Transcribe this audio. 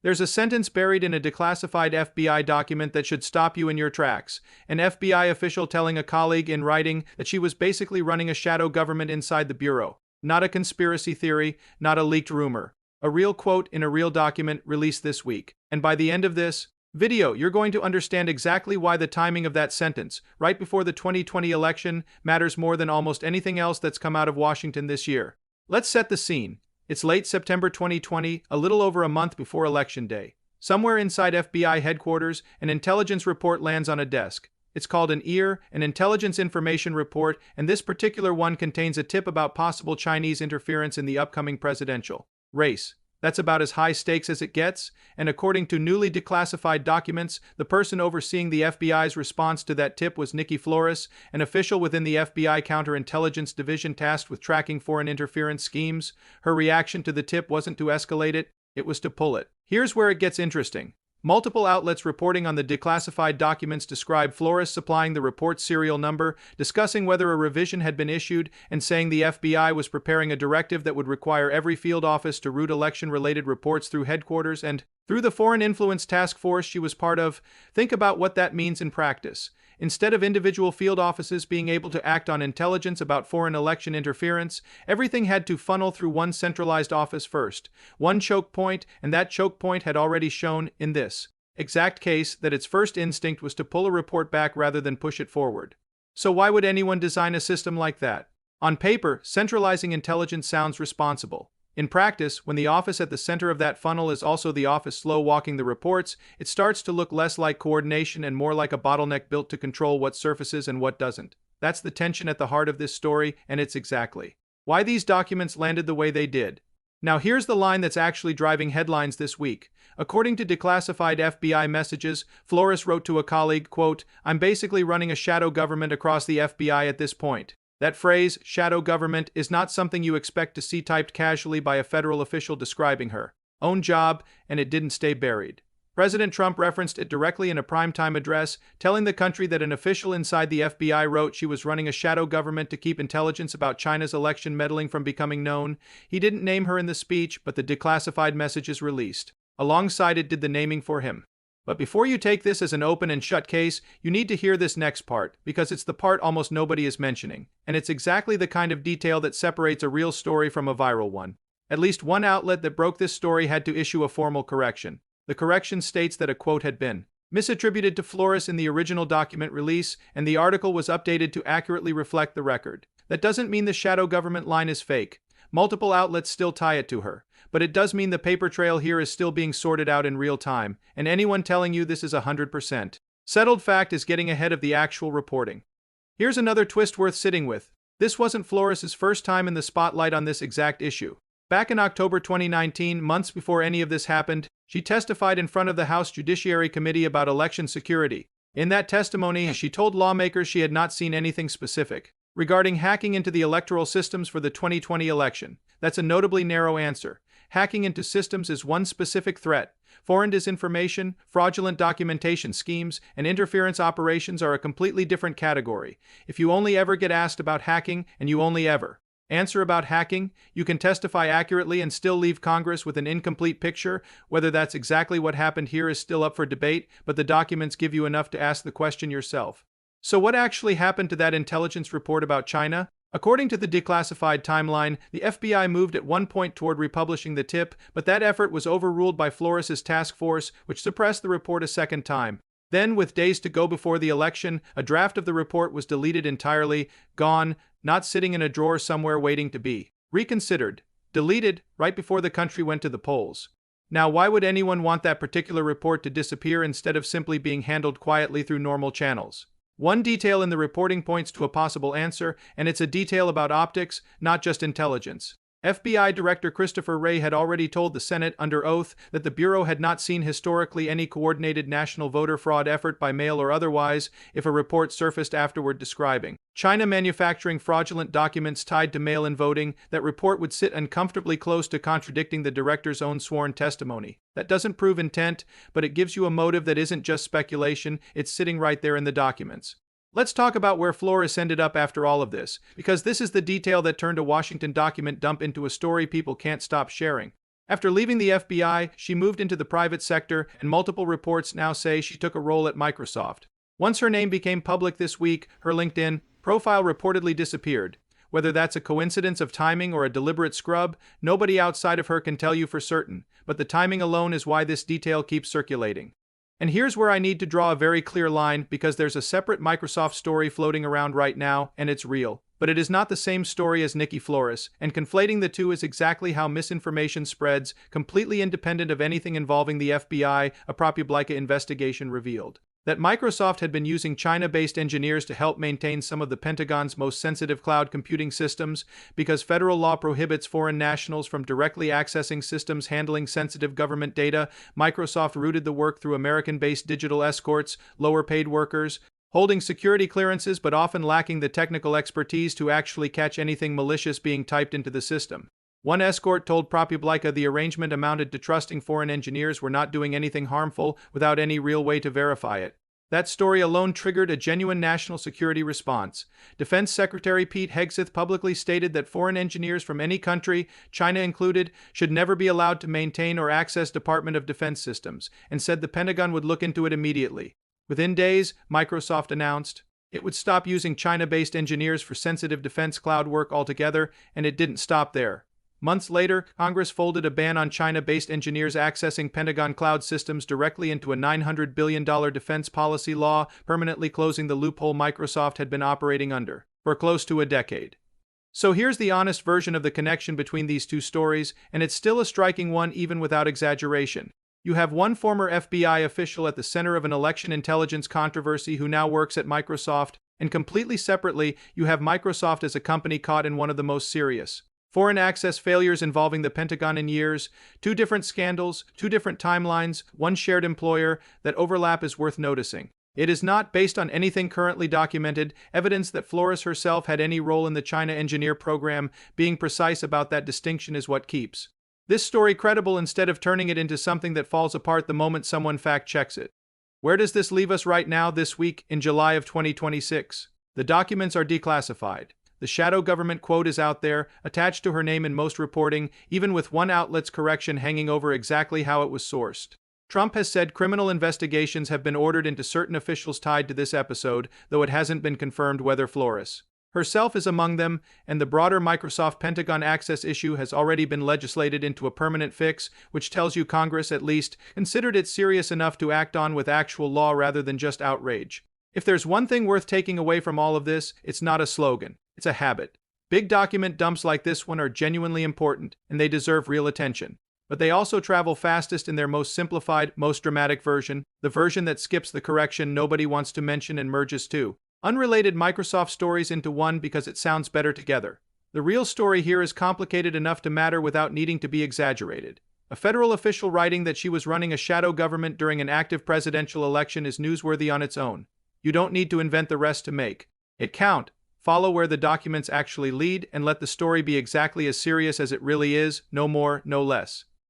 There's a sentence buried in a declassified FBI document that should stop you in your tracks. An FBI official telling a colleague in writing that she was basically running a shadow government inside the bureau. Not a conspiracy theory, not a leaked rumor. A real quote in a real document released this week. And by the end of this video, you're going to understand exactly why the timing of that sentence, right before the 2020 election, matters more than almost anything else that's come out of Washington this year. Let's set the scene. It's late September 2020, a little over a month before Election Day. Somewhere inside FBI headquarters, an intelligence report lands on a desk. It's called an IR, an Intelligence Information Report, and this particular one contains a tip about possible Chinese interference in the upcoming presidential race. That's about as high stakes as it gets, and according to newly declassified documents, the person overseeing the FBI's response to that tip was Nikki Flores, an official within the FBI Counterintelligence Division tasked with tracking foreign interference schemes. Her reaction to the tip wasn't to escalate it, it was to pull it. Here's where it gets interesting. Multiple outlets reporting on the declassified documents describe Flores supplying the report's serial number, discussing whether a revision had been issued, and saying the FBI was preparing a directive that would require every field office to route election-related reports through headquarters and through the Foreign Influence Task Force she was part of. Think about what that means in practice. Instead of individual field offices being able to act on intelligence about foreign election interference, everything had to funnel through one centralized office first, one choke point, and that choke point had already shown, in this exact case, that its first instinct was to pull a report back rather than push it forward. So why would anyone design a system like that? On paper, centralizing intelligence sounds responsible. In practice, when the office at the center of that funnel is also the office slow-walking the reports, it starts to look less like coordination and more like a bottleneck built to control what surfaces and what doesn't. That's the tension at the heart of this story, and it's exactly why these documents landed the way they did. Now here's the line that's actually driving headlines this week. According to declassified FBI messages, Flores wrote to a colleague, quote, "I'm basically running a shadow government across the FBI at this point." That phrase, shadow government, is not something you expect to see typed casually by a federal official describing her own job, and it didn't stay buried. President Trump referenced it directly in a primetime address, telling the country that an official inside the FBI wrote she was running a shadow government to keep intelligence about China's election meddling from becoming known. He didn't name her in the speech, but the declassified messages released alongside it did the naming for him. But before you take this as an open and shut case, you need to hear this next part, because it's the part almost nobody is mentioning, and it's exactly the kind of detail that separates a real story from a viral one. At least one outlet that broke this story had to issue a formal correction. The correction states that a quote had been misattributed to Flores in the original document release, and the article was updated to accurately reflect the record. That doesn't mean the shadow government line is fake. Multiple outlets still tie it to her. But it does mean the paper trail here is still being sorted out in real time, and anyone telling you this is 100% settled fact is getting ahead of the actual reporting. Here's another twist worth sitting with. This wasn't Flores' first time in the spotlight on this exact issue. Back in October 2019, months before any of this happened, she testified in front of the House Judiciary Committee about election security. In that testimony, she told lawmakers she had not seen anything specific regarding hacking into the electoral systems for the 2020 election. That's a notably narrow answer. Hacking into systems is one specific threat. Foreign disinformation, fraudulent documentation schemes, and interference operations are a completely different category. If you only ever get asked about hacking, and you only ever answer about hacking, you can testify accurately and still leave Congress with an incomplete picture. Whether that's exactly what happened here is still up for debate, but the documents give you enough to ask the question yourself. So what actually happened to that intelligence report about China? According to the declassified timeline, the FBI moved at one point toward republishing the tip, but that effort was overruled by Flores' task force, which suppressed the report a second time. Then, with days to go before the election, a draft of the report was deleted entirely, gone, not sitting in a drawer somewhere waiting to be reconsidered, deleted, right before the country went to the polls. Now, why would anyone want that particular report to disappear instead of simply being handled quietly through normal channels? One detail in the reporting points to a possible answer, and it's a detail about optics, not just intelligence. FBI Director Christopher Wray had already told the Senate under oath that the Bureau had not seen historically any coordinated national voter fraud effort by mail or otherwise, if a report surfaced afterward describing China manufacturing fraudulent documents tied to mail-in voting. That report would sit uncomfortably close to contradicting the director's own sworn testimony. That doesn't prove intent, but it gives you a motive that isn't just speculation, it's sitting right there in the documents. Let's talk about where Flores ended up after all of this, because this is the detail that turned a Washington document dump into a story people can't stop sharing. After leaving the FBI, she moved into the private sector, and multiple reports now say she took a role at Microsoft. Once her name became public this week, her LinkedIn profile reportedly disappeared. Whether that's a coincidence of timing or a deliberate scrub, nobody outside of her can tell you for certain, but the timing alone is why this detail keeps circulating. And here's where I need to draw a very clear line, because there's a separate Microsoft story floating around right now, and it's real. But it is not the same story as Nikki Flores, and conflating the two is exactly how misinformation spreads, completely independent of anything involving the FBI, a ProPublica investigation revealed. That Microsoft had been using China-based engineers to help maintain some of the Pentagon's most sensitive cloud computing systems, because federal law prohibits foreign nationals from directly accessing systems handling sensitive government data. Microsoft routed the work through American-based digital escorts, lower-paid workers, holding security clearances but often lacking the technical expertise to actually catch anything malicious being typed into the system. One escort told ProPublica the arrangement amounted to trusting foreign engineers were not doing anything harmful without any real way to verify it. That story alone triggered a genuine national security response. Defense Secretary Pete Hegseth publicly stated that foreign engineers from any country, China included, should never be allowed to maintain or access Department of Defense systems, and said the Pentagon would look into it immediately. Within days, Microsoft announced it would stop using China-based engineers for sensitive defense cloud work altogether, and it didn't stop there. Months later, Congress folded a ban on China-based engineers accessing Pentagon cloud systems directly into a $900 billion defense policy law, permanently closing the loophole Microsoft had been operating under for close to a decade. So here's the honest version of the connection between these two stories, and it's still a striking one even without exaggeration. You have one former FBI official at the center of an election intelligence controversy who now works at Microsoft, and completely separately, you have Microsoft as a company caught in one of the most serious foreign access failures involving the Pentagon in years. Two different scandals, two different timelines, one shared employer. That overlap is worth noticing. It is not, based on anything currently documented, evidence that Flores herself had any role in the China engineer program. Being precise about that distinction is what keeps this story credible instead of turning it into something that falls apart the moment someone fact-checks it. Where does this leave us right now this week, in July of 2026? The documents are declassified. The shadow government quote is out there, attached to her name in most reporting, even with one outlet's correction hanging over exactly how it was sourced. Trump has said criminal investigations have been ordered into certain officials tied to this episode, though it hasn't been confirmed whether Flores herself is among them, and the broader Microsoft Pentagon access issue has already been legislated into a permanent fix, which tells you Congress, at least, considered it serious enough to act on with actual law rather than just outrage. If there's one thing worth taking away from all of this, it's not a slogan. It's a habit. Big document dumps like this one are genuinely important, and they deserve real attention. But they also travel fastest in their most simplified, most dramatic version, the version that skips the correction nobody wants to mention and merges two unrelated Microsoft stories into one because it sounds better together. The real story here is complicated enough to matter without needing to be exaggerated. A federal official writing that she was running a shadow government during an active presidential election is newsworthy on its own. You don't need to invent the rest to make it count. Follow where the documents actually lead and let the story be exactly as serious as it really is, no more, no less.